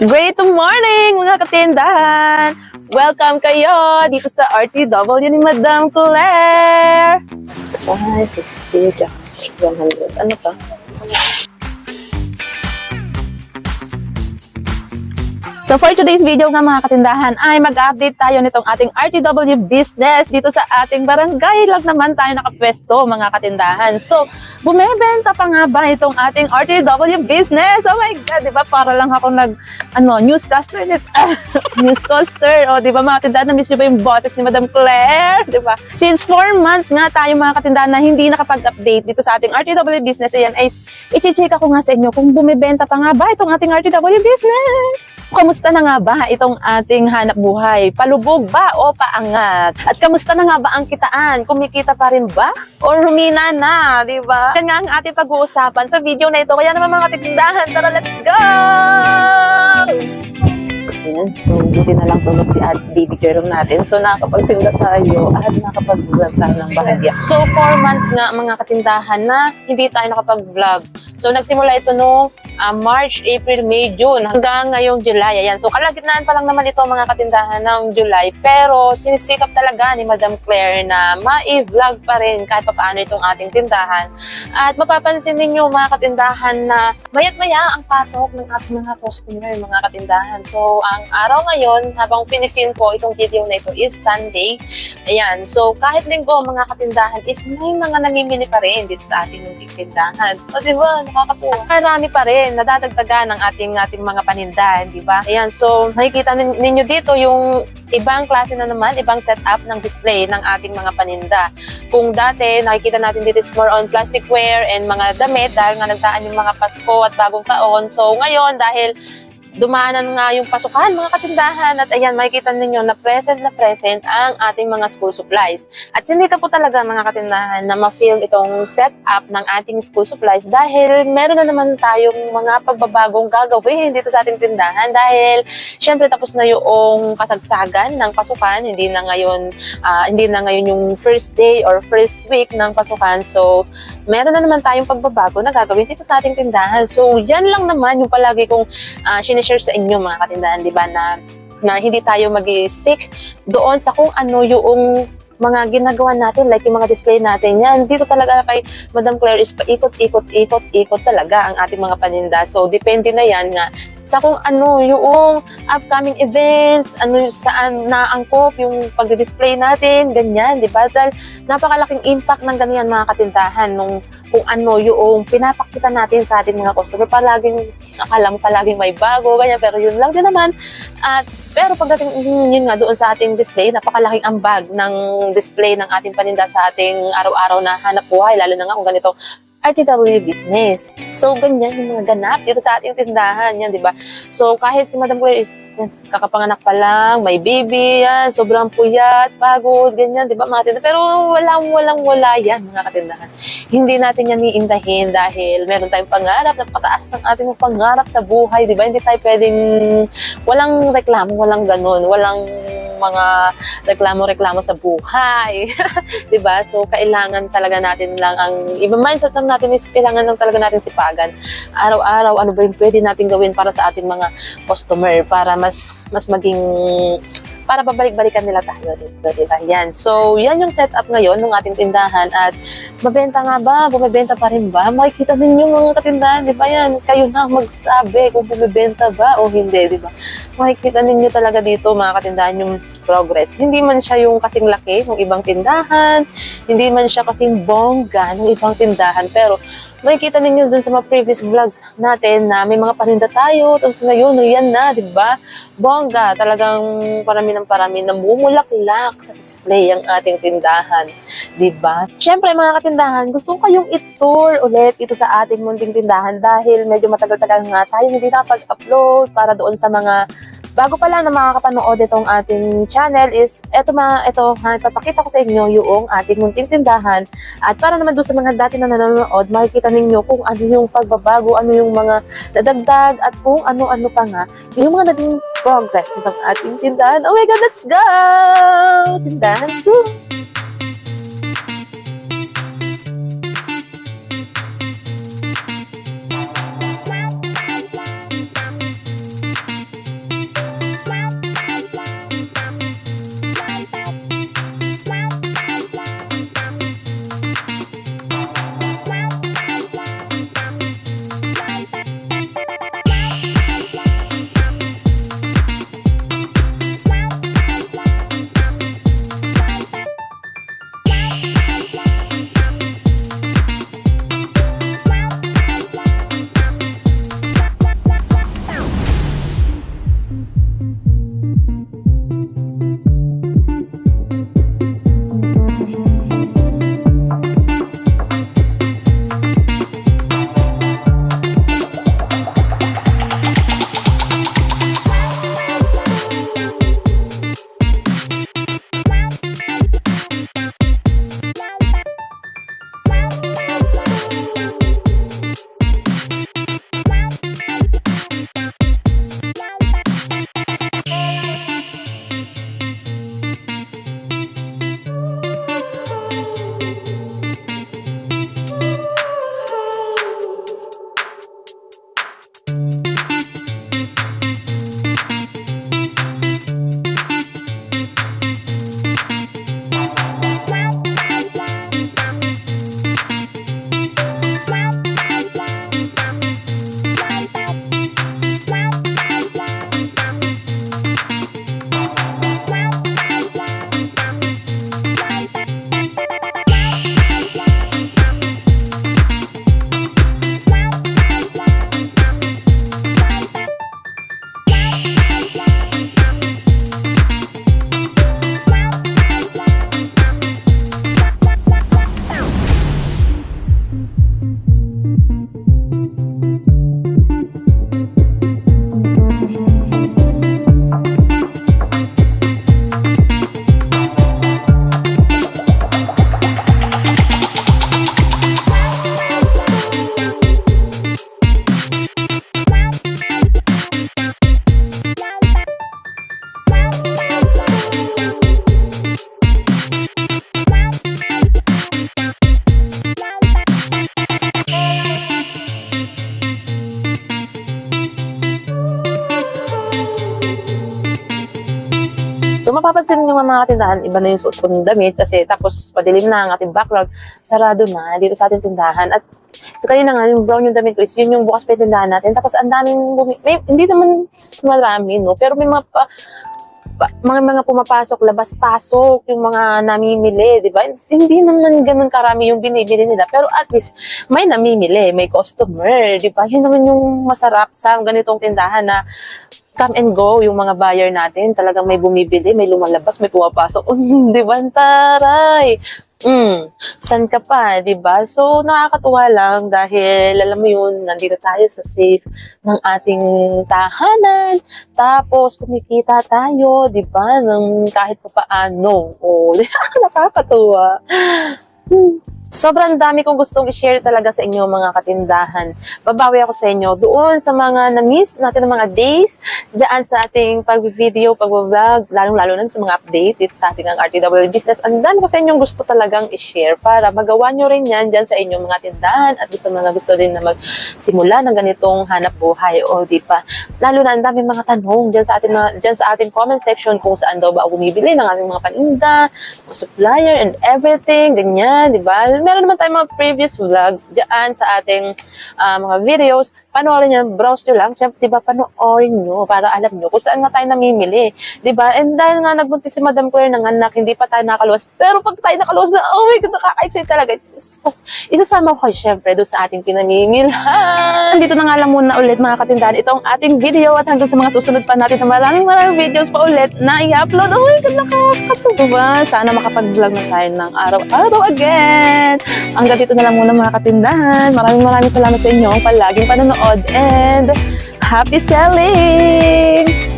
Great morning mga katindahan! Welcome kayo dito sa RTW ni Madam Claire! Ay, 60, 100. Ano pa? So for today's video nga mga katindahan ay mag-update tayo nitong ating RTW business dito sa ating barangay. Lang naman tayo nakapwesto mga katindahan. So bumebenta pa nga ba itong ating RTW business? Oh my God, di ba? Para lang ako newscaster. Newscaster. O di ba mga katindahan, na-miss nyo ba yung boses ni Madam Claire? Di ba? Since 4 months nga tayo mga katindahan na hindi nakapag-update dito sa ating RTW business, ayan ay i-check ako nga sa inyo kung bumebenta pa nga ba itong ating RTW business. Kamusta na nga ba itong ating hanap buhay? Palubog ba o paangat? At kamusta na nga ba ang kitaan? Kumikita pa rin ba? Or humina na, di ba? Yan nga ang ating pag-uusapan sa video na ito. Kaya naman mga katindahan, tara, let's go! Ayan, so buti na lang tulog si baby Jerome natin. So nakakapagtinda tayo at nakakapag-vlog tayo ng bahagya. So 4 months nga mga katindahan na hindi tayo nakapag-vlog. So nagsimula ito no March, April, May, June hanggang ngayong July. Ayan. So kalagitnaan pa lang naman ito mga katindahan ng July. Pero sinisikap talaga ni Madam Claire na ma-vlog pa rin kahit paano itong ating tindahan. At mapapansin ninyo mga katindahan na mayat-maya ang pasok ng ating mga customer, mga katindahan. So ang araw ngayon habang pinifilm ko itong video na ito is Sunday. Ayan. So kahit linggo mga katindahan is may mga namimili pa rin dito sa ating tindahan. O diba? Nakakatuwa. Marami pa rin nadadagdagan ng ating mga panindahan, di ba? Ayan, so makikita ninyo dito yung ibang klase na naman, ibang setup ng display ng ating mga paninda. Kung dati, nakikita natin dito is more on plasticware and mga damit dahil nga nagdaan yung mga Pasko at bagong taon. So ngayon, dahil dumaanan nga yung pasukan, mga katindahan, at ayan, makikita ninyo na present ang ating mga school supplies. At sinika po talaga mga katindahan na ma-film itong setup ng ating school supplies dahil meron na naman tayong mga pagbabagong gagawin dito sa ating tindahan dahil syempre tapos na yung kasagsagan ng pasukan, hindi na ngayon yung first day or first week ng pasukan. So, meron na naman tayong pagbabago na gagawin dito sa ating tindahan. So, yan lang naman yung palagi kong sinishare sa inyo mga katindahan, di ba, na hindi tayo mag-stick doon sa kung ano yung mga ginagawa natin, like yung mga display natin. Yan, dito talaga kay Madam Claire is paikot-ikot talaga ang ating mga paninda. So, depende na yan nga sa kung ano yung upcoming events, saan naangkop yung pagdi-display natin, ganyan, di ba? Dahil napakalaking impact ng ganyan mga katindahan nung kung ano yung pinapakita natin sa ating mga customer. Akala mo palaging may bago, ganyan, pero yun lang din naman. Pero pagdating yun nga doon sa ating display, napakalaking ambag ng display ng ating paninda sa ating araw-araw na hanap buhay, lalo na nga kung ganito RTW business. So, ganyan yung mga ganap dito sa ating tindahan. Yan, di ba? So, kahit si Madam Claire is kakapanganak pa lang, may baby, yan, sobrang puyat, pagod, ganyan, di ba mga tindahan? Pero wala yan, mga katindahan. Hindi natin yan iindahin dahil meron tayong pangarap, napataas ng ating pangarap sa buhay, di ba? Hindi tayo pwedeng, walang reklamo, walang ganun, walang mga reklamo sa buhay. Diba? So, kailangan talaga natin lang ibang mindset lang natin is kailangan lang talaga natin sipagan. Araw-araw, ano ba yung pwede natin gawin para sa ating mga customer para mas maging para babalik-balikan nila tayo dito, diba? Yan. So, yan yung setup ngayon ng ating tindahan at mabenta nga ba? Bumibenta pa rin ba? Makikita ninyo mga katindahan, diba yan? Kayo na magsabi kung bumibenta ba o hindi, diba? Makikita ninyo talaga dito mga katindahan yung progress. Hindi man siya yung kasing laki ng ibang tindahan, hindi man siya kasing bongga ng ibang tindahan, pero makikita ninyo dun sa mga previous vlogs natin na may mga paninda tayo, tapos ngayon, yan na, di ba? Bongga, talagang parami namumulaklak sa display ang ating tindahan, di ba? Siyempre mga katindahan, gusto ko kayong i-tour ulit ito sa ating munting tindahan dahil medyo matagal-tagal nga tayo hindi nakapag-upload para doon sa mga bago pa lang na makakapanood itong ating channel is, papakita ko sa inyo yung ating munting tindahan. At para naman doon sa mga dati na nanonood, makikita ninyo kung ano yung pagbabago, ano yung mga nadagdag, at kung ano-ano pa nga, yung mga naging progress ng ating tindahan. Oh my God, let's go! Tindahan 2! mapapansin nyo mga tindahan, iba na yung suot kong damit kasi tapos padilim na ang ating background, sarado na dito sa ating tindahan. At kanina nga, yung brown yung damit ko is yun yung bukas pa yung tindahan natin. Tapos ang daming, hindi naman marami, no? Pero may mga pumapasok, labas-pasok, yung mga namimili, di ba? Hindi naman ganun karami yung binibili nila. Pero at least, may namimili, may customer, di ba? Yun naman yung masarap sa ganitong tindahan na come and go yung mga buyer natin. Talagang may bumibili, may lumalabas, may pumapasok. Di ba? Taray! San ka pa, di ba? So, nakakatuwa lang dahil, alam mo yun, nandito tayo sa safe ng ating tahanan. Tapos, kumikita tayo, di ba? Ng kahit pa paano. O, nakakatuwa. Sobrang dami kong gustong i-share talaga sa inyo mga katindahan. Babawi ako sa inyo doon sa mga na-miss natin ng mga days dyan sa ating pag-video, pag-vlog, lalong-lalo na sa mga update dito sa ating ang RTW business. Ang dami ko sa inyong gusto talagang i-share para magawa nyo rin yan dyan sa inyong mga tindahan at sa mga gusto din na magsimula ng ganitong hanap buhay o di pa. Lalo na ang dami mga tanong dyan sa ating comment section kung saan daw ba bumibili ng ating mga paninda, supplier and everything, ganyan, di ba? Meron naman tayong mga previous vlogs dyan sa ating mga videos. Panoorin nyo, browse nyo lang. Siyempre, diba, panoorin nyo para alam nyo kung saan nga tayo namimili. Diba? And dahil nga nagbuntis si Madam Claire ng anak, hindi pa tayo nakaluwas. Pero pag tayo nakaluwas na, oh my God, nakaka-excite talaga. Isasama ko kayo, siyempre, doon sa ating pinamimilhan. Dito na nga lang muna ulit, mga katindahan. Ito ang ating video at hanggang sa mga susunod pa natin na maraming videos pa ulit na i-upload. Oh my God, nakakatuwa. Sana makapag-vlog na tayo ng araw-araw again. Hanggang dito na lang muna mga katindahan. Maraming salamat sa inyo ang palaging panonood and happy selling!